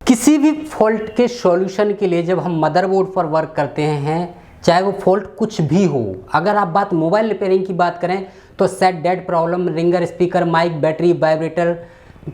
किसी भी फॉल्ट के सॉल्यूशन के लिए जब हम मदरबोर्ड पर वर्क करते हैं, चाहे वो फॉल्ट कुछ भी हो, अगर आप बात मोबाइल रिपेयरिंग की बात करें तो set dead problem, ringer, speaker, mic, battery, vibrator,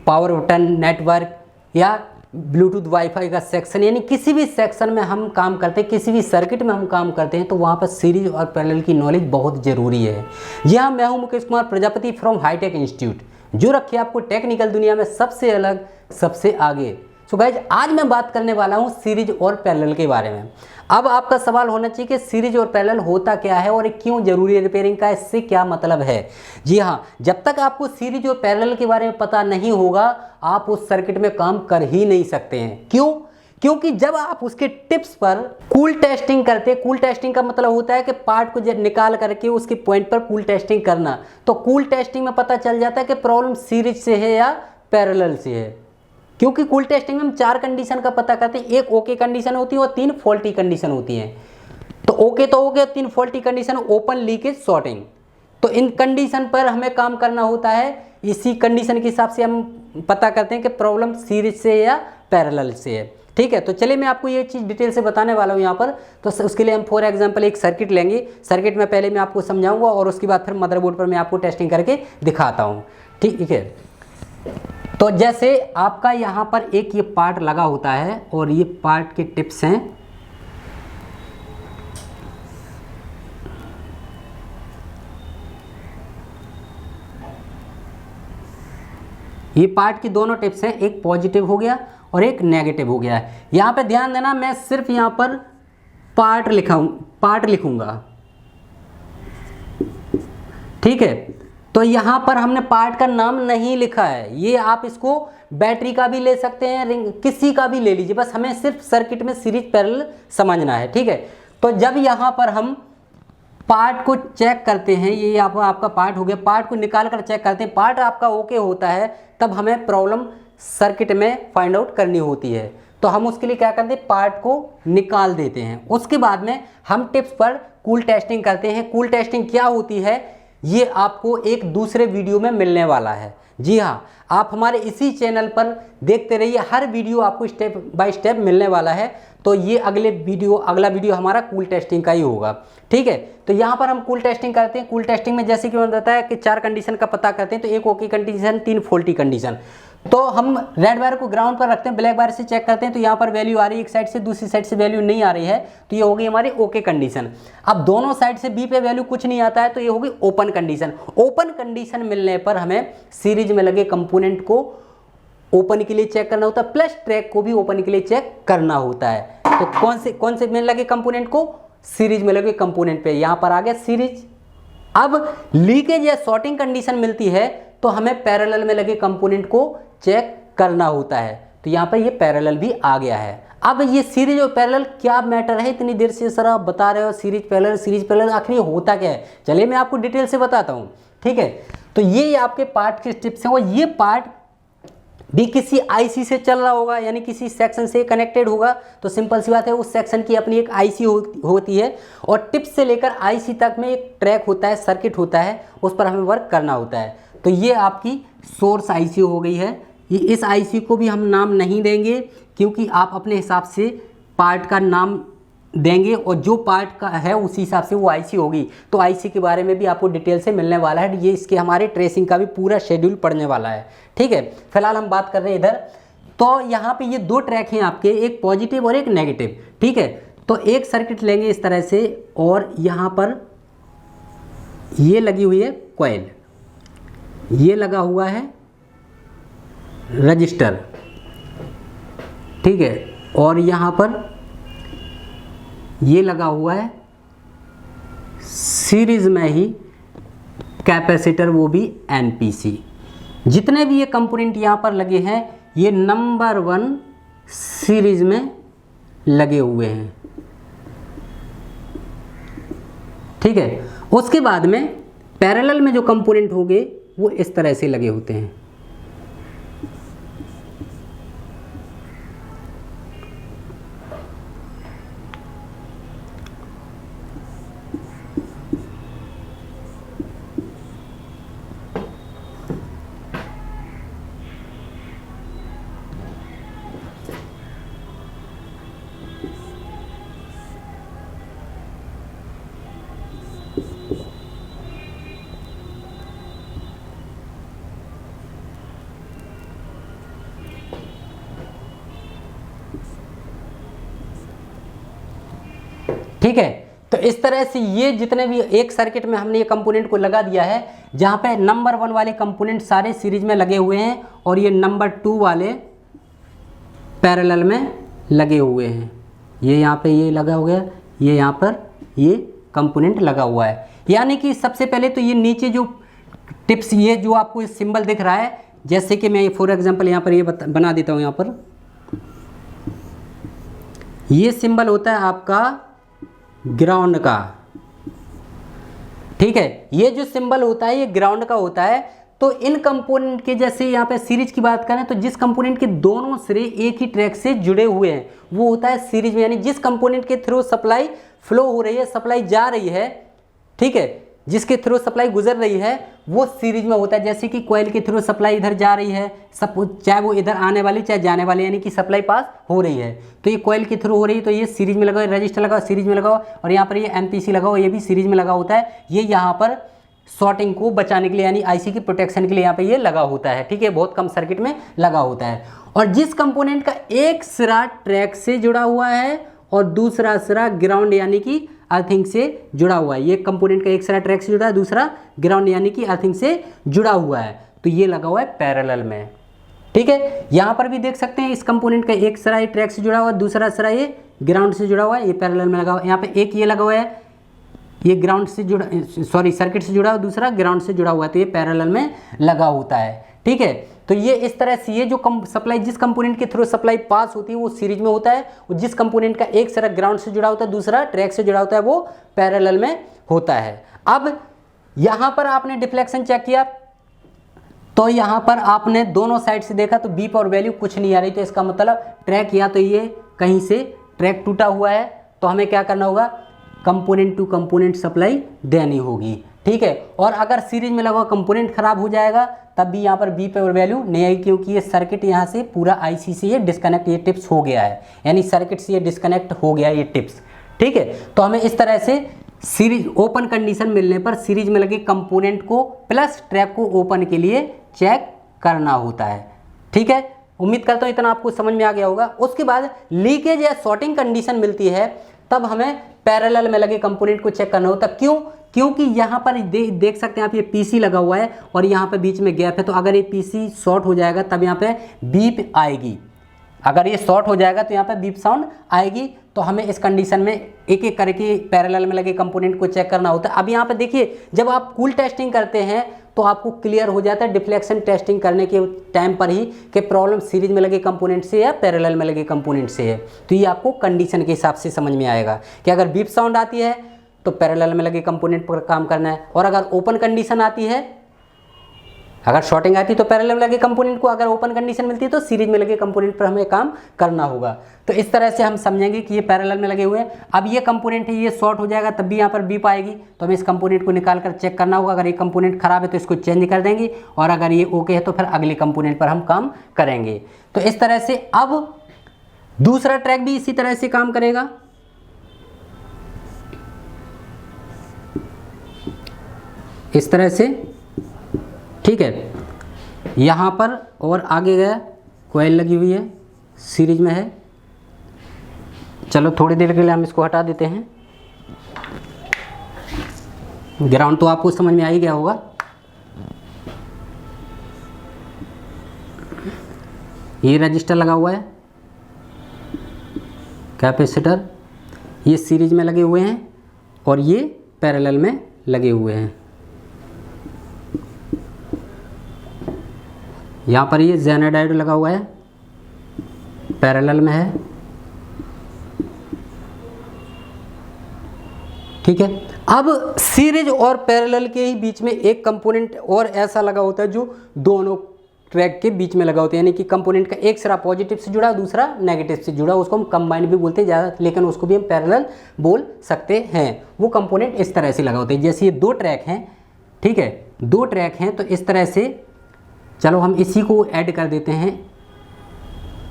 power button, network या ब्लूटूथ वाईफाई का सेक्शन, यानी किसी भी सेक्शन में हम काम करते हैं, किसी भी सर्किट में हम काम करते हैं तो वहाँ पर सीरीज और पैरेलल की नॉलेज बहुत ज़रूरी है। जी हाँ, मैं हूँ Mukesh Kumar Prajapati from hitech institute, जो रखे आपको टेक्निकल दुनिया में सबसे अलग, सबसे आगे। सो गाइज, आज मैं बात करने वाला हूँ सीरीज और पैरेलल के बारे में। अब आपका सवाल होना चाहिए कि सीरीज और पैरेलल होता क्या है और क्यों जरूरी है रिपेयरिंग का, इससे क्या मतलब है। जी हाँ, जब तक आपको सीरीज और पैरेलल के बारे में पता नहीं होगा, आप उस सर्किट में काम कर ही नहीं सकते हैं। क्यों? क्योंकि जब आप उसके टिप्स पर कूल टेस्टिंग करते हैं, कूल टेस्टिंग का मतलब होता है कि पार्ट को निकाल करके उसके पॉइंट पर कूल टेस्टिंग करना, तो कूल टेस्टिंग में पता चल जाता है कि प्रॉब्लम सीरीज से है या पैरेलल से है। क्योंकि कूल टेस्टिंग में हम 4 कंडीशन का पता करते हैं, एक ओके कंडीशन होती है और 3 फॉल्टी कंडीशन होती हैं। तो ओके तो okay, 3 faulty condition, open, leakage, shorting. तो इन कंडीशन पर हमें काम करना होता है। इसी कंडीशन के हिसाब से हम पता करते हैं कि प्रॉब्लम सीरीज से या पैरेलल से है। ठीक है, तो चलिए मैं आपको ये चीज़ डिटेल से बताने वाला हूँ यहाँ पर। तो उसके लिए हम फॉर एग्जांपल एक सर्किट लेंगे। सर्किट में पहले मैं आपको समझाऊंगा और उसके बाद फिर मदरबोर्ड पर मैं आपको टेस्टिंग करके दिखाता हूँ। ठीक है, तो जैसे आपका यहाँ पर एक ये पार्ट लगा होता है और ये पार्ट के टिप्स हैं। ये पार्ट की दोनों टिप्स हैं, एक पॉजिटिव हो गया और एक नेगेटिव हो गया है। यहाँ पे ध्यान देना, मैं सिर्फ यहाँ पर पार्ट लिखूंगा। ठीक है, तो यहाँ पर हमने पार्ट का नाम नहीं लिखा है। ये आप इसको बैटरी का भी ले सकते हैं, रिंग, किसी का भी ले लीजिए, बस हमें सिर्फ सर्किट में सीरीज पैरेलल समझना है। ठीक है, तो जब यहाँ पर हम पार्ट को चेक करते हैं, ये आपका पार्ट हो गया, पार्ट को निकाल कर चेक करते हैं, पार्ट आपका ओके होता है, तब हमें प्रॉब्लम सर्किट में फाइंड आउट करनी होती है। तो हम उसके लिए क्या करते हैं, पार्ट को निकाल देते हैं। उसके बाद में हम टिप्स पर कूल टेस्टिंग करते हैं। कूल टेस्टिंग क्या होती है, ये आपको एक दूसरे वीडियो में मिलने वाला है। जी हाँ, आप हमारे इसी चैनल पर देखते रहिए, हर वीडियो आपको स्टेप बाय स्टेप मिलने वाला है। तो ये अगला वीडियो हमारा कूल टेस्टिंग का ही होगा। ठीक है, तो यहाँ पर हम कूल टेस्टिंग करते हैं। कूल टेस्टिंग में जैसे कि मैंने बताया कि 4 कंडीशन का पता करते हैं, तो एक ओके कंडीशन, 3 फॉल्टी कंडीशन। तो हम रेड वायर को ग्राउंड पर रखते हैं, ब्लैक वायर से चेक करते हैं, तो यहाँ पर वैल्यू आ रही है एक साइड से, दूसरी साइड से वैल्यू नहीं आ रही है, तो ये हो गई हमारी ओके कंडीशन। अब दोनों साइड से बी पे वैल्यू कुछ नहीं आता है, तो ये होगी ओपन कंडीशन। ओपन कंडीशन मिलने पर हमें सीरीज में लगे कंपोनेंट को ओपन के लिए चेक करना होता है, प्लस ट्रैक को भी ओपन के लिए चेक करना होता है। तो कौन से में लगे कंपोनेंट को, सीरीज में लगे कंपोनेंट पे, यहाँ पर आ गया सीरीज। अब लीकेज या शॉर्टिंग कंडीशन मिलती है तो हमें पैरेलल में लगे कंपोनेंट को चेक करना होता है, तो यहाँ पर ये पैरेलल भी आ गया है। अब ये सीरीज और पैरेलल क्या मैटर है, इतनी देर से सर आप बता रहे हो सीरीज पैरेलल, आखिर ये होता क्या है, चलिए मैं आपको डिटेल से बताता हूँ। ठीक है, तो ये आपके पार्ट के टिप्स हैं और ये पार्ट भी किसी आईसी से चल रहा होगा, यानी किसी सेक्शन से कनेक्टेड होगा। तो सिंपल सी बात है, उस सेक्शन की अपनी एक आईसी होती है और टिप्स से लेकर आईसी तक में एक ट्रैक होता है, सर्किट होता है, उस पर हमें वर्क करना होता है। तो ये आपकी सोर्स आईसी हो गई है। ये इस आईसी को भी हम नाम नहीं देंगे, क्योंकि आप अपने हिसाब से पार्ट का नाम देंगे और जो पार्ट का है उसी हिसाब से वो आईसी होगी। तो आईसी के बारे में भी आपको डिटेल से मिलने वाला है, ये इसके हमारे ट्रेसिंग का भी पूरा शेड्यूल पड़ने वाला है। ठीक है, फिलहाल हम बात कर रहे हैं इधर। तो यहाँ पे ये 2 ट्रैक हैं आपके, एक पॉजिटिव और एक नेगेटिव। ठीक है, तो एक सर्किट लेंगे इस तरह से और यहाँ पर ये लगी हुई है कॉइल, ये लगा हुआ है रजिस्टर। ठीक है, और यहाँ पर ये लगा हुआ है सीरीज में ही कैपेसिटर, वो भी एनपीसी। जितने भी ये कंपोनेंट यहाँ पर लगे हैं, ये नंबर 1 सीरीज में लगे हुए हैं। ठीक है, उसके बाद में पैरेलल में जो कंपोनेंट होंगे वो इस तरह से लगे होते हैं। ठीक है। तो इस तरह से ये जितने भी एक सर्किट में हमने ये कंपोनेंट को लगा दिया है, जहाँ पे नंबर 1 वाले कंपोनेंट सारे सीरीज में लगे हुए हैं और ये नंबर 2 वाले पैरेलल में लगे हुए हैं। ये यहाँ पे ये लगा हो गया, ये यहाँ पर ये कंपोनेंट लगा हुआ है। यानी कि सबसे पहले तो ये नीचे जो टिप्स, ये जो आपको सिंबल दिख रहा है, जैसे कि मैं फॉर एग्जांपल यहाँ पर ये बना देता हूँ। यहाँ पर ये सिंबल होता है आपका ग्राउंड का, ठीक है। ये जो सिंबल होता है ये ग्राउंड का होता है। तो इन कंपोनेंट के, जैसे यहाँ पे सीरीज की बात करें तो जिस कंपोनेंट के दोनों सिरे एक ही ट्रैक से जुड़े हुए हैं वो होता है सीरीज में। यानी जिस कंपोनेंट के थ्रू सप्लाई फ्लो हो रही है, सप्लाई जा रही है, ठीक है, जिसके थ्रू सप्लाई गुजर रही है वो सीरीज में होता है। जैसे कि कॉइल के थ्रू सप्लाई इधर जा रही है, सब चाहे वो इधर आने वाली चाहे जाने वाली, यानी कि सप्लाई पास हो रही है। तो ये कॉइल के थ्रू हो रही है तो ये सीरीज में लगाओ, रजिस्टर लगाओ सीरीज में लगाओ, और यहाँ पर ये एमपीसी लगाओ, ये भी सीरीज में लगा होता है। ये यहाँ पर शॉर्टिंग को बचाने के लिए, यानी आईसी की प्रोटेक्शन के लिए यहाँ पे ये लगा होता है, ठीक है। बहुत कम सर्किट में लगा होता है। और जिस कंपोनेंट का एक सिरा ट्रैक से जुड़ा हुआ है और दूसरा सिरा ग्राउंड यानी कि अर्थिंग से जुड़ा हुआ है, ये कंपोनेंट का एक सिरा ट्रैक से जुड़ा है, दूसरा ग्राउंड यानी कि अर्थिंग से जुड़ा हुआ है, तो ये लगा हुआ है पैरेलल में, ठीक है। यहाँ पर भी देख सकते हैं इस कंपोनेंट का एक सिरा ये ट्रैक से जुड़ा हुआ है, दूसरा सिरा ये ग्राउंड से जुड़ा हुआ है, ये पैरेलल में लगा हुआ है। यहाँ पे एक ये लगा हुआ है, ये ग्राउंड से जुड़ा, सॉरी सर्किट से जुड़ा हुआ, दूसरा ग्राउंड से जुड़ा हुआ है, तो ये पैरेलल में लगा होता है, ठीक है। तो ये इस तरह से ये जो सप्लाई, जिस कंपोनेंट के थ्रू सप्लाई पास होती है वो सीरीज में होता है, और जिस कंपोनेंट का एक सिरा ग्राउंड से जुड़ा होता है, दूसरा ट्रैक से जुड़ा होता है, वो पैरेलल में होता है। अब यहाँ पर आपने डिफ्लेक्शन चेक किया तो यहाँ पर आपने दोनों साइड से देखा तो बी पर वैल्यू कुछ नहीं आ रही, तो इसका मतलब ट्रैक या तो ये कहीं से ट्रैक टूटा हुआ है, तो हमें क्या करना होगा, कंपोनेंट टू कंपोनेंट सप्लाई देनी होगी, ठीक है। और अगर सीरीज में लगा कंपोनेंट खराब हो जाएगा तब भी यहाँ पर बी पे वैल्यू नहीं आएगी, क्योंकि ये सर्किट यहाँ से पूरा आईसी से ये डिस्कनेक्ट, ये टिप्स हो गया है, यानी सर्किट से ये डिस्कनेक्ट हो गया ये टिप्स, ठीक है। तो हमें इस तरह से सीरीज ओपन कंडीशन मिलने पर सीरीज में लगे कंपोनेंट को प्लस ट्रैक को ओपन के लिए चेक करना होता है, ठीक है। उम्मीद करता हूँ इतना आपको समझ में आ गया होगा। उसके बाद लीकेज या शॉर्टिंग कंडीशन मिलती है तब हमें पैरेलल में लगे कंपोनेंट को चेक करना होता है। क्यों? क्योंकि यहाँ पर देख सकते हैं आप, ये पीसी लगा हुआ है और यहाँ पे बीच में गैप है, तो अगर ये पीसी शॉर्ट हो जाएगा तब यहाँ पे बीप आएगी। अगर ये शॉर्ट हो जाएगा तो यहाँ पे बीप साउंड आएगी। तो हमें इस कंडीशन में एक एक करके पैरेलल में लगे कंपोनेंट को चेक करना होता है। अब यहाँ पे देखिए, जब आप कूल टेस्टिंग करते हैं तो आपको क्लियर हो जाता है डिफ्लेक्शन टेस्टिंग करने के टाइम पर ही कि प्रॉब्लम सीरीज में लगे कंपोनेंट से या पैरेलल में लगे कंपोनेंट से है। तो ये आपको कंडीशन के हिसाब से समझ में आएगा कि अगर बीप साउंड आती है तो पैरेलल में लगे कंपोनेंट पर काम करना है, और अगर ओपन कंडीशन आती है, अगर शॉर्टिंग आती है तो पैरेलल में लगे कंपोनेंट को, अगर ओपन कंडीशन मिलती है तो सीरीज में लगे कंपोनेंट पर हमें काम करना होगा। तो इस तरह से हम समझेंगे कि ये पैरेलल में लगे हुए हैं। अब ये कंपोनेंट है, ये शॉर्ट हो जाएगा तब भी यहाँ पर बीप आएगी, तो हमें इस कंपोनेंट को निकाल कर चेक करना होगा। अगर ये कंपोनेंट खराब है तो इसको चेंज कर देंगे, और अगर ये ओके है तो फिर अगले कंपोनेंट पर हम काम करेंगे। तो इस तरह से अब दूसरा ट्रैक भी इसी तरह से काम करेगा। इस तरह से, ठीक है। यहाँ पर और आगे गया, कॉइल लगी हुई है, सीरीज में है। चलो थोड़ी देर के लिए हम इसको हटा देते हैं। ग्राउंड तो आपको समझ में आ ही गया होगा। ये रजिस्टर लगा हुआ है, कैपेसिटर, ये सीरीज में लगे हुए हैं और ये पैरेलल में लगे हुए हैं। यहाँ पर ये जेनर डायोड लगा हुआ है, पैरेलल में है, ठीक है। अब सीरीज और पैरेलल के ही बीच में एक कंपोनेंट और ऐसा लगा होता है जो दोनों ट्रैक के बीच में लगा होता है, यानी कि कंपोनेंट का एक सिरा पॉजिटिव से जुड़ा, दूसरा नेगेटिव से जुड़ा, उसको हम कंबाइन भी बोलते हैं ज़्यादा, लेकिन उसको भी हम पैरेलल बोल सकते हैं। वो कंपोनेंट इस तरह से लगा होता है, जैसे ये दो ट्रैक हैं, ठीक है, दो ट्रैक हैं, तो इस तरह से चलो हम इसी को ऐड कर देते हैं।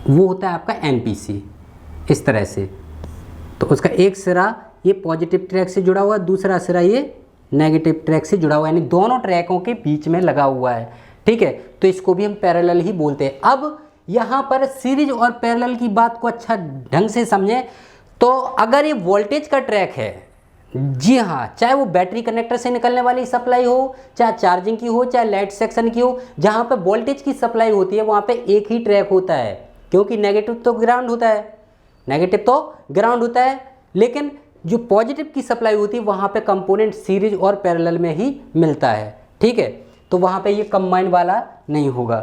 वो होता है आपका एमपीसी, इस तरह से। तो उसका एक सिरा ये पॉजिटिव ट्रैक से जुड़ा हुआ है, दूसरा सिरा ये नेगेटिव ट्रैक से जुड़ा हुआ है, यानी दोनों ट्रैकों के बीच में लगा हुआ है, ठीक है। तो इसको भी हम पैरेलल ही बोलते हैं। अब यहाँ पर सीरीज और पैरेलल की बात को अच्छा ढंग से समझें तो अगर ये वोल्टेज का ट्रैक है, जी हाँ, चाहे वो बैटरी कनेक्टर से निकलने वाली सप्लाई हो, चाहे चार्जिंग की हो, चाहे लाइट सेक्शन की हो, जहाँ पे वोल्टेज की सप्लाई होती है वहाँ पे एक ही ट्रैक होता है, क्योंकि नेगेटिव तो ग्राउंड होता है, नेगेटिव तो ग्राउंड होता है। लेकिन जो पॉजिटिव की सप्लाई होती है वहाँ पे कंपोनेंट सीरीज और पैरेलल में ही मिलता है, ठीक है। तो वहाँ पे ये कंबाइन वाला नहीं होगा।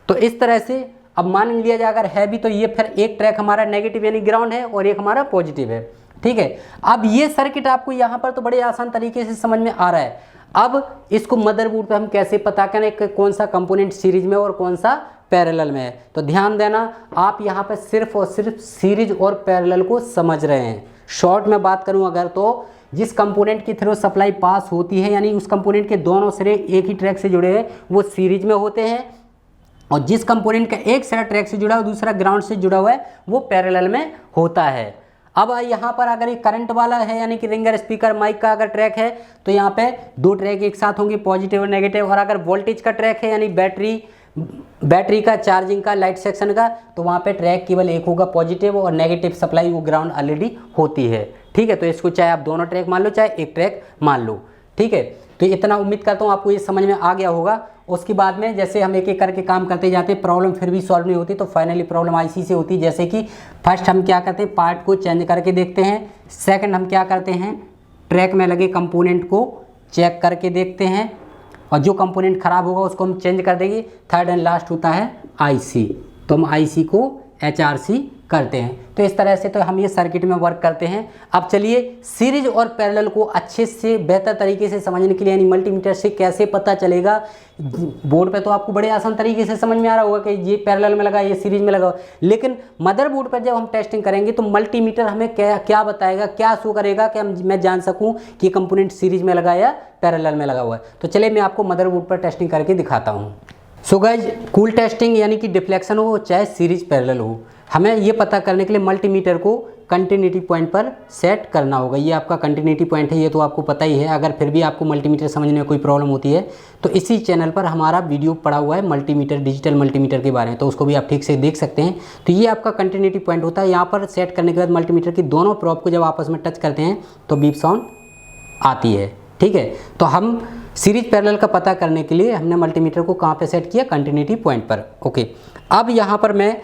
तो इस तरह से अब मान लिया जाए अगर है भी, तो ये फिर एक ट्रैक हमारा नेगेटिव यानी ग्राउंड है और एक हमारा पॉजिटिव है, ठीक है। अब ये सर्किट आपको यहाँ पर तो बड़े आसान तरीके से समझ में आ रहा है। अब इसको मदरबोर्ड पे हम कैसे पता करें कि कौन सा कंपोनेंट सीरीज में और कौन सा पैरेलल में है। तो ध्यान देना, आप यहाँ पर सिर्फ और सिर्फ सीरीज और पैरेलल को समझ रहे हैं। शॉर्ट में बात करूँ अगर, तो जिस कंपोनेंट की थ्रू सप्लाई पास होती है यानी उस कंपोनेंट के दोनों सिरे एक ही ट्रैक से जुड़े हैं वो सीरीज में होते हैं, और जिस कंपोनेंट का एक सिरा ट्रैक से जुड़ा है दूसरा ग्राउंड से जुड़ा हुआ है वो पैरेलल में होता है। अब यहाँ पर अगर ये करंट वाला है यानी कि रिंगर स्पीकर माइक का अगर ट्रैक है तो यहाँ पे दो ट्रैक एक साथ होंगे, पॉजिटिव और नेगेटिव। और अगर वोल्टेज का ट्रैक है यानी बैटरी का, चार्जिंग का, लाइट सेक्शन का, तो वहाँ पे ट्रैक केवल एक होगा पॉजिटिव, और नेगेटिव सप्लाई वो ग्राउंड ऑलरेडी होती है, ठीक है। तो इसको चाहे आप दोनों ट्रैक मान लो चाहे एक ट्रैक मान लो, ठीक है। तो इतना उम्मीद करता हूँ आपको ये समझ में आ गया होगा। उसके बाद में जैसे हम एक एक करके काम करते जाते हैं, प्रॉब्लम फिर भी सॉल्व नहीं होती, तो फाइनली प्रॉब्लम आईसी से होती है। जैसे कि फर्स्ट हम क्या करते हैं, पार्ट को चेंज करके देखते हैं। सेकंड हम क्या करते हैं, ट्रैक में लगे कंपोनेंट को चेक करके देखते हैं, और जो कंपोनेंट खराब होगा उसको हम चेंज कर देंगे। थर्ड एंड लास्ट होता है आईसी, तो हम आईसी को एचआरसी करते हैं। तो इस तरह से तो हम ये सर्किट में वर्क करते हैं। अब चलिए सीरीज और पैरेलल को अच्छे से बेहतर तरीके से समझने के लिए यानी मल्टीमीटर से कैसे पता चलेगा। बोर्ड पे तो आपको बड़े आसान तरीके से समझ में आ रहा होगा कि ये पैरेलल में लगा, ये सीरीज में लगा, लेकिन मदरबोर्ड पर जब हम टेस्टिंग करेंगे तो मल्टीमीटर हमें क्या बताएगा, क्या शो करेगा कि मैं जान सकूँ कि कंपोनेंट सीरीज में लगा या पैरेलल में लगा हुआ है। तो चलिए मैं आपको मदरबोर्ड पर टेस्टिंग करके दिखाता हूँ। सो गाइज, कूल टेस्टिंग यानी कि डिफ्लेक्शन हो चाहे सीरीज पैरेलल हो, हमें ये पता करने के लिए मल्टीमीटर को कंटिन्यूटी पॉइंट पर सेट करना होगा। ये आपका कंटिन्यूटी पॉइंट है, ये तो आपको पता ही है। अगर फिर भी आपको मल्टीमीटर समझने में कोई प्रॉब्लम होती है तो इसी चैनल पर हमारा वीडियो पड़ा हुआ है मल्टीमीटर, डिजिटल मल्टीमीटर के बारे में, तो उसको भी आप ठीक से देख सकते हैं। तो ये आपका कंटिन्यूटी पॉइंट होता है। यहाँ पर सेट करने के बाद मल्टीमीटर की दोनों प्रोब को जब आपस में टच करते हैं तो बीप साउंड आती है, ठीक है। तो हम सीरीज पैरेलल का पता करने के लिए हमने मल्टीमीटर को कहाँ पे सेट किया, कंटिन्यूटी पॉइंट पर, ओके। अब यहाँ पर मैं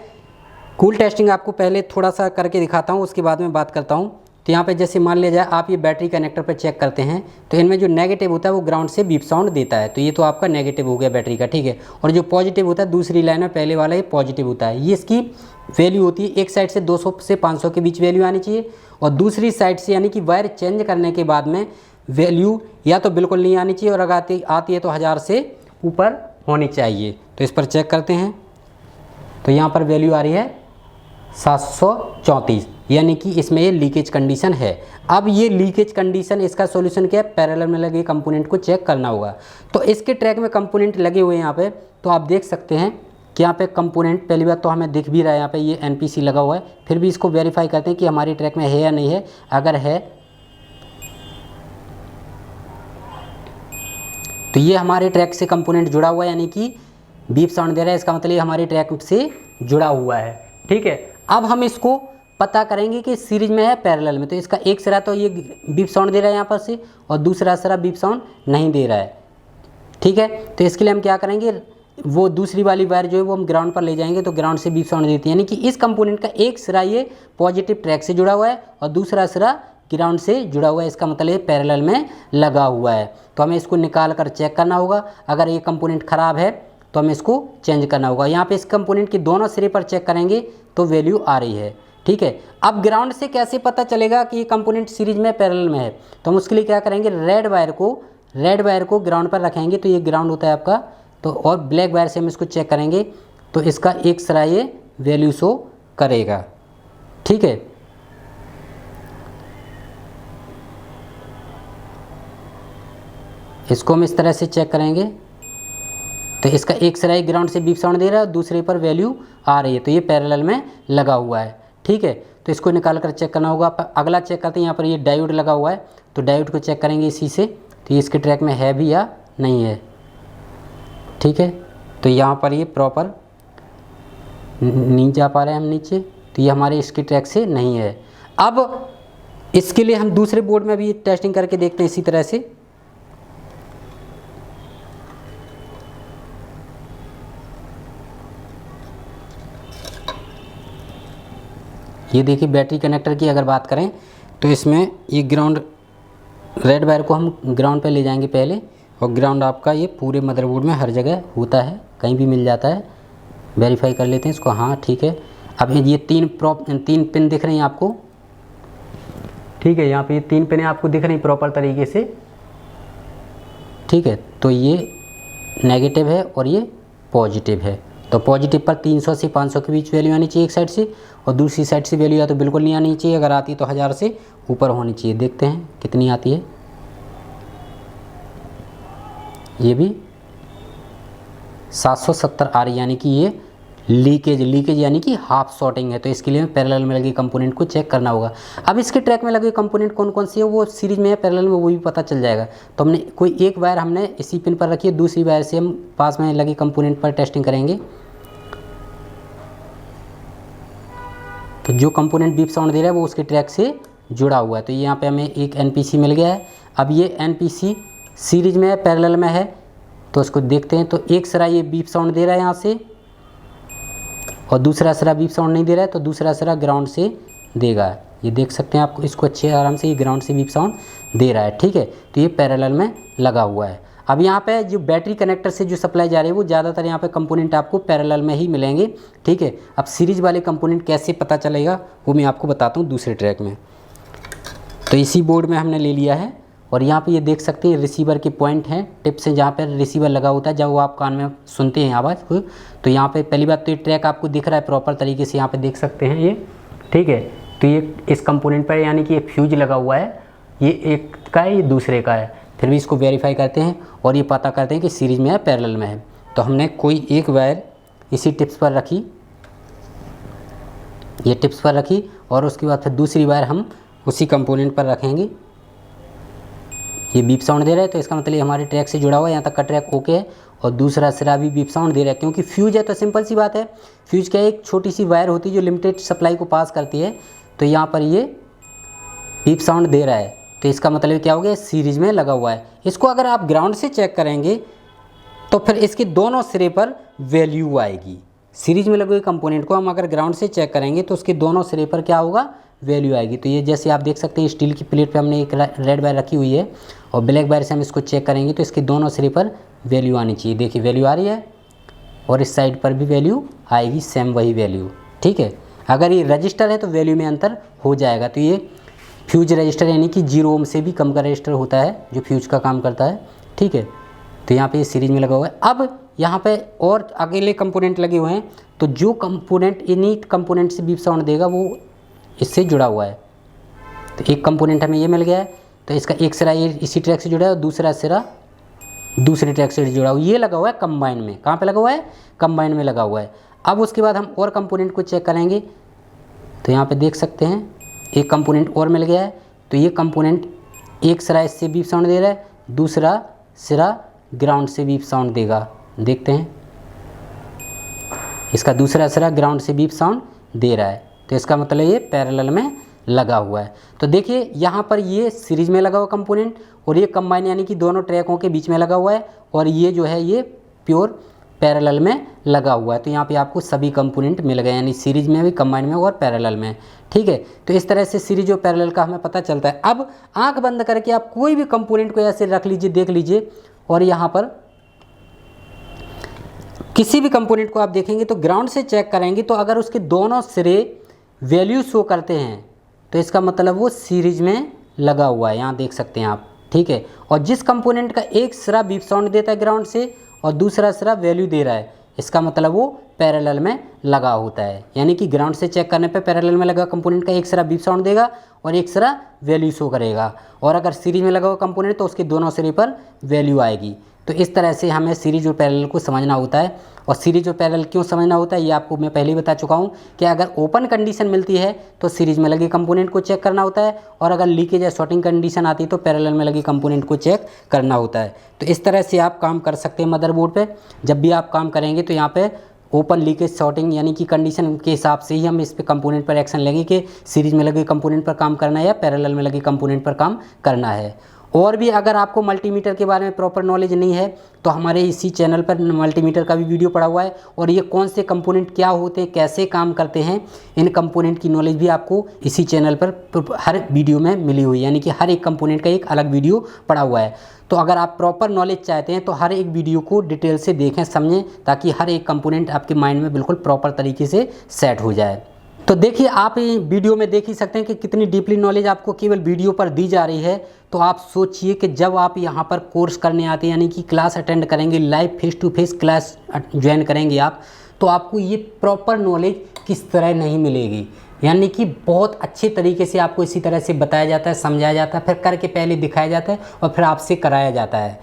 कूल टेस्टिंग आपको पहले थोड़ा सा करके दिखाता हूँ, उसके बाद में बात करता हूँ। तो यहाँ पे जैसे मान लिया जाए आप ये बैटरी कनेक्टर पर चेक करते हैं तो इनमें जो नेगेटिव होता है वो ग्राउंड से बीप साउंड देता है, तो ये तो आपका नेगेटिव हो गया बैटरी का, ठीक है। और जो पॉजिटिव होता है दूसरी लाइन में पहले वाला ये पॉजिटिव होता है, ये इसकी वैल्यू होती है। एक साइड से 200 से 500 के बीच वैल्यू आनी चाहिए, और दूसरी साइड से यानी कि वायर चेंज करने के बाद में वैल्यू या तो बिल्कुल नहीं आनी चाहिए, और अगर आती है तो 1000 से ऊपर होनी चाहिए। तो इस पर चेक करते हैं, तो यहाँ पर वैल्यू आ रही है 734, यानी कि इसमें ये लीकेज कंडीशन है। अब ये लीकेज कंडीशन, इसका सॉल्यूशन क्या है, पैरेलल में लगे कंपोनेंट को चेक करना होगा। तो इसके ट्रैक में कंपोनेंट लगे हुए हैं यहाँ पे, तो आप देख सकते हैं कि यहाँ पे कंपोनेंट पहली बात तो हमें दिख भी रहा है, यहाँ पे ये एनपीसी लगा हुआ है। फिर भी इसको वेरीफाई करते हैं कि हमारे ट्रैक में है या नहीं है। अगर है तो ये हमारे ट्रैक से कंपोनेंट जुड़ा हुआ है, यानी कि बीप साउंड दे रहा है, इसका मतलब ये हमारे ट्रैक से जुड़ा हुआ है, ठीक है। अब हम इसको पता करेंगे कि सीरीज में है पैरेलल में। तो इसका एक सिरा तो ये बीप साउंड दे रहा है यहाँ पर से, और दूसरा सिरा बीप साउंड नहीं दे रहा है, ठीक है। तो इसके लिए हम क्या करेंगे, वो दूसरी वाली वायर जो है वो हम ग्राउंड पर ले जाएंगे, तो ग्राउंड से बीप साउंड देती है, यानी कि इस कंपोनेंट का एक सिरा ये पॉजिटिव ट्रैक से जुड़ा हुआ है और दूसरा सिरा ग्राउंड से जुड़ा हुआ है, इसका मतलब ये पैरेलल में लगा हुआ है। तो हमें इसको निकाल कर चेक करना होगा। अगर ये कंपोनेंट ख़राब है तो हमें इसको चेंज करना होगा। यहाँ पे इस कंपोनेंट की दोनों सिरे पर चेक करेंगे तो वैल्यू आ रही है, ठीक है। अब ग्राउंड से कैसे पता चलेगा कि ये कंपोनेंट सीरीज में पैरेलल में है, तो हम उसके लिए क्या करेंगे, रेड वायर को ग्राउंड पर रखेंगे, तो ये ग्राउंड होता है आपका। तो और ब्लैक वायर से हम इसको चेक करेंगे तो इसका एक सिरा ये वैल्यू शो करेगा, ठीक है। इसको हम इस तरह से चेक करेंगे तो इसका एक सिरा ग्राउंड से बीप साउंड दे रहा है, दूसरे पर वैल्यू आ रही है, तो ये पैरेलल में लगा हुआ है, ठीक है। तो इसको निकाल कर चेक करना होगा। अगला चेक करते हैं, यहाँ पर ये डायोड लगा हुआ है, तो डायोड को चेक करेंगे इसी से, तो ये इसके ट्रैक में है भी या नहीं है, ठीक है। तो यहाँ पर ये प्रॉपर नहीं जा पा रहे हैं हम नीचे, तो ये हमारे इसके ट्रैक से नहीं है। अब इसके लिए हम दूसरे बोर्ड में भी टेस्टिंग करके देखते हैं इसी तरह से। ये देखिए बैटरी कनेक्टर की अगर बात करें तो इसमें ये ग्राउंड, रेड वायर को हम ग्राउंड पे ले जाएंगे पहले, और ग्राउंड आपका ये पूरे मदरबोर्ड में हर जगह होता है, कहीं भी मिल जाता है। वेरीफाई कर लेते हैं इसको, हाँ ठीक है। अब ये तीन पिन दिख रही हैं आपको, ठीक है, यहाँ पे ये 3 पिन आपको दिख रही हैं प्रॉपर तरीके से, ठीक है। तो ये नेगेटिव है और ये पॉजिटिव है। तो पॉजिटिव पर 300 से 500 के बीच वैल्यू आनी चाहिए एक साइड से, और दूसरी साइड से वैल्यू या तो बिल्कुल नहीं आनी चाहिए, अगर आती है तो 1000 से ऊपर होनी चाहिए। देखते हैं कितनी आती है। ये भी 770 आ रही, यानी कि ये लीकेज यानी कि हाफ शॉर्टिंग है। तो इसके लिए पैरेलल में लगे कंपोनेंट को चेक करना होगा। अब इसके ट्रैक में लगे कंपोनेंट कौन कौन सी है, वो सीरीज में है पैरेलल में, वो भी पता चल जाएगा। तो हमने कोई एक वायर हमने इसी पिन पर रखी है, दूसरी वायर से हम पास में लगे कंपोनेंट पर टेस्टिंग करेंगे। तो जो कंपोनेंट बीप साउंड दे रहा है वो उसके ट्रैक से जुड़ा हुआ है। तो यहाँ पे हमें एक एनपीसी मिल गया है। अब ये एनपीसी सीरीज में है, पैरेलल में है, तो उसको देखते हैं। तो एक सिरा ये बीप साउंड दे रहा है यहाँ से, और दूसरा सिरा बीप साउंड नहीं दे रहा है, तो दूसरा सिरा ग्राउंड से देगा। ये देख सकते हैं आपको, इसको अच्छे आराम से, ये ग्राउंड से बीप साउंड दे रहा है, ठीक है। तो ये पैरेलल में लगा हुआ है। अब यहाँ पे जो बैटरी कनेक्टर से जो सप्लाई जा रही है वो ज़्यादातर यहाँ पे कंपोनेंट आपको पैरेलल में ही मिलेंगे, ठीक है। अब सीरीज वाले कंपोनेंट कैसे पता चलेगा वो मैं आपको बताता हूँ दूसरे ट्रैक में। तो इसी बोर्ड में हमने ले लिया है, और यहाँ पे ये देख सकते हैं रिसीवर के पॉइंट हैं, टिप्स हैं, जहाँ पर रिसीवर लगा होता है जब वो आप कान में सुनते हैं आवाज़ को। तो यहाँ पे पहली बात तो ये ट्रैक आपको दिख रहा है प्रॉपर तरीके से, यहाँ पे देख सकते हैं ये, ठीक है। तो ये इस कंपोनेंट पर यानी कि एक फ्यूज लगा हुआ है, ये एक का है, ये दूसरे का है। फिर भी इसको वेरीफाई करते हैं और ये पता करते हैं कि सीरीज में है पैरेलल में है। तो हमने कोई एक वायर इसी टिप्स पर रखी, ये टिप्स पर रखी, और उसके बाद फिर दूसरी वायर हम उसी कंपोनेंट पर रखेंगे। ये बीप साउंड दे रहा है, तो इसका मतलब ये हमारे ट्रैक से जुड़ा हुआ है, यहाँ तक का ट्रैक ओके है। और दूसरा सिरा भी बीप साउंड दे रहा है, क्योंकि फ्यूज है तो सिंपल सी बात है, फ्यूज क्या है, एक छोटी सी वायर होती है जो लिमिटेड सप्लाई को पास करती है। तो यहाँ पर ये बीप साउंड दे रहा है, तो इसका मतलब क्या हो गया, सीरीज में लगा हुआ है। इसको अगर आप ग्राउंड से चेक करेंगे तो फिर इसके दोनों सिरे पर वैल्यू आएगी। सीरीज में लगे हुए कंपोनेंट को हम अगर ग्राउंड से चेक करेंगे तो उसके दोनों सिरे पर क्या होगा, वैल्यू आएगी। तो ये जैसे आप देख सकते हैं स्टील की प्लेट पे हमने एक रेड वायर रखी हुई है, और ब्लैक वायर से हम इसको चेक करेंगे तो इसके दोनों सिरे पर वैल्यू आनी चाहिए। देखिए वैल्यू आ रही है, और इस साइड पर भी वैल्यू आएगी, सेम वही वैल्यू, ठीक है। अगर ये रजिस्टर है तो वैल्यू में अंतर हो जाएगा। तो ये फ्यूज रजिस्टर यानी कि 0 ओम से भी कम का रजिस्टर होता है जो फ्यूज का काम करता है, ठीक है। तो यहाँ पे ये सीरीज में लगा हुआ है। अब यहाँ पे और अकेले कंपोनेंट लगे हुए हैं, तो जो कंपोनेंट इन्हीं कंपोनेंट से बीप साउंड देगा वो इससे जुड़ा हुआ है। तो एक कंपोनेंट हमें ये मिल गया है, तो इसका एक सिरा ये इसी ट्रैक से जुड़ा है और दूसरा सिरा दूसरे ट्रैक से जुड़ा हुआ, ये लगा हुआ है कंबाइन में। कहाँ पे लगा हुआ है, कंबाइन में लगा हुआ है। अब उसके बाद हम और कंपोनेंट को चेक करेंगे, तो यहाँ पे देख सकते हैं एक कंपोनेंट और मिल गया है। तो ये कंपोनेंट एक सिरा इससे बीप साउंड दे रहा है, दूसरा सिरा ग्राउंड से बीप साउंड देगा। देखते हैं, इसका दूसरा सिरा ग्राउंड से बीप साउंड दे रहा है, तो इसका मतलब ये पैरेलल में लगा हुआ है। तो देखिए यहाँ पर ये सीरीज में लगा हुआ कंपोनेंट, और ये कंबाइन यानी कि दोनों ट्रैकों के बीच में लगा हुआ है, और ये जो है ये प्योर पैरेलल में लगा हुआ है। तो यहाँ पे आपको सभी कंपोनेंट मिल गए, यानी सीरीज में भी, कंबाइन में और पैरेलल में, ठीक है। तो इस तरह से सीरीज और पैरेलल का हमें पता चलता है। अब आंख बंद करके आप कोई भी कंपोनेंट को ऐसे रख लीजिए, देख लीजिए, और यहाँ पर किसी भी कंपोनेंट को आप देखेंगे तो ग्राउंड से चेक करेंगे, तो अगर उसके दोनों सिरे वैल्यू शो करते हैं तो इसका मतलब वो सीरीज में लगा हुआ है, यहाँ देख सकते हैं आप, ठीक है। और जिस कंपोनेंट का एक सिरा बीप साउंड देता है ग्राउंड से और दूसरा सिरा वैल्यू दे रहा है, इसका मतलब वो पैरेलल में लगा होता है। यानी कि ग्राउंड से चेक करने पे पैरेलल में लगा कंपोनेंट का एक सिरा बीप साउंड देगा और एक सिरा वैल्यू शो करेगा, और अगर सीरीज में लगा हुआ कंपोनेंट तो उसके दोनों सिरे पर वैल्यू आएगी। तो इस तरह से हमें सीरीज और पैरेलल को समझना होता है। और सीरीज और पैरेलल क्यों समझना होता है ये आपको मैं पहले ही बता चुका हूँ कि अगर ओपन कंडीशन मिलती है तो सीरीज में लगे कंपोनेंट को चेक करना होता है, और अगर लीकेज या शॉर्टिंग कंडीशन आती है तो पैरेलल में लगे कंपोनेंट को चेक करना होता है। तो इस तरह से आप काम कर सकते हैं मदरबोर्ड पे। जब भी आप काम करेंगे तो यहाँ पे ओपन लीकेज सॉर्टिंग यानी कि कंडीशन के हिसाब से ही हम इस पे कंपोनेंट पर एक्शन लेंगे कि सीरीज में लगे कंपोनेंट पर काम करना है या पैरेलल में लगे कंपोनेंट पर काम करना है। और भी अगर आपको मल्टीमीटर के बारे में प्रॉपर नॉलेज नहीं है तो हमारे इसी चैनल पर मल्टीमीटर का भी वीडियो पड़ा हुआ है, और ये कौन से कंपोनेंट क्या होते हैं, कैसे काम करते हैं, इन कंपोनेंट की नॉलेज भी आपको इसी चैनल पर हर वीडियो में मिली हुई है, यानी कि हर एक कंपोनेंट का एक अलग वीडियो पड़ा हुआ है। तो अगर आप प्रॉपर नॉलेज चाहते हैं तो हर एक वीडियो को डिटेल से देखें, समझें, ताकि हर एक कंपोनेंट आपके माइंड में बिल्कुल प्रॉपर तरीके से सेट हो जाए। तो देखिए, आप वीडियो में देख ही सकते हैं कि कितनी डीपली नॉलेज आपको केवल वीडियो पर दी जा रही है। तो आप सोचिए कि जब आप यहाँ पर कोर्स करने आते हैं, यानी कि क्लास अटेंड करेंगे, live face to face class join करेंगे आप, तो आपको ये प्रॉपर नॉलेज किस तरह नहीं मिलेगी। यानी कि बहुत अच्छे तरीके से आपको इसी तरह से बताया जाता है, समझाया जाता है, फिर करके पहले दिखाया जाता है और फिर आपसे कराया जाता है।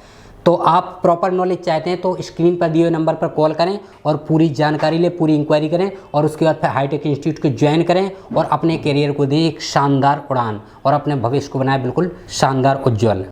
तो आप प्रॉपर नॉलेज चाहते हैं तो स्क्रीन पर दिए हुए नंबर पर कॉल करें और पूरी जानकारी लें, पूरी इंक्वायरी करें, और उसके बाद फिर हाईटेक इंस्टीट्यूट को ज्वाइन करें और अपने करियर को दें एक शानदार उड़ान, और अपने भविष्य को बनाए बिल्कुल शानदार उज्ज्वल।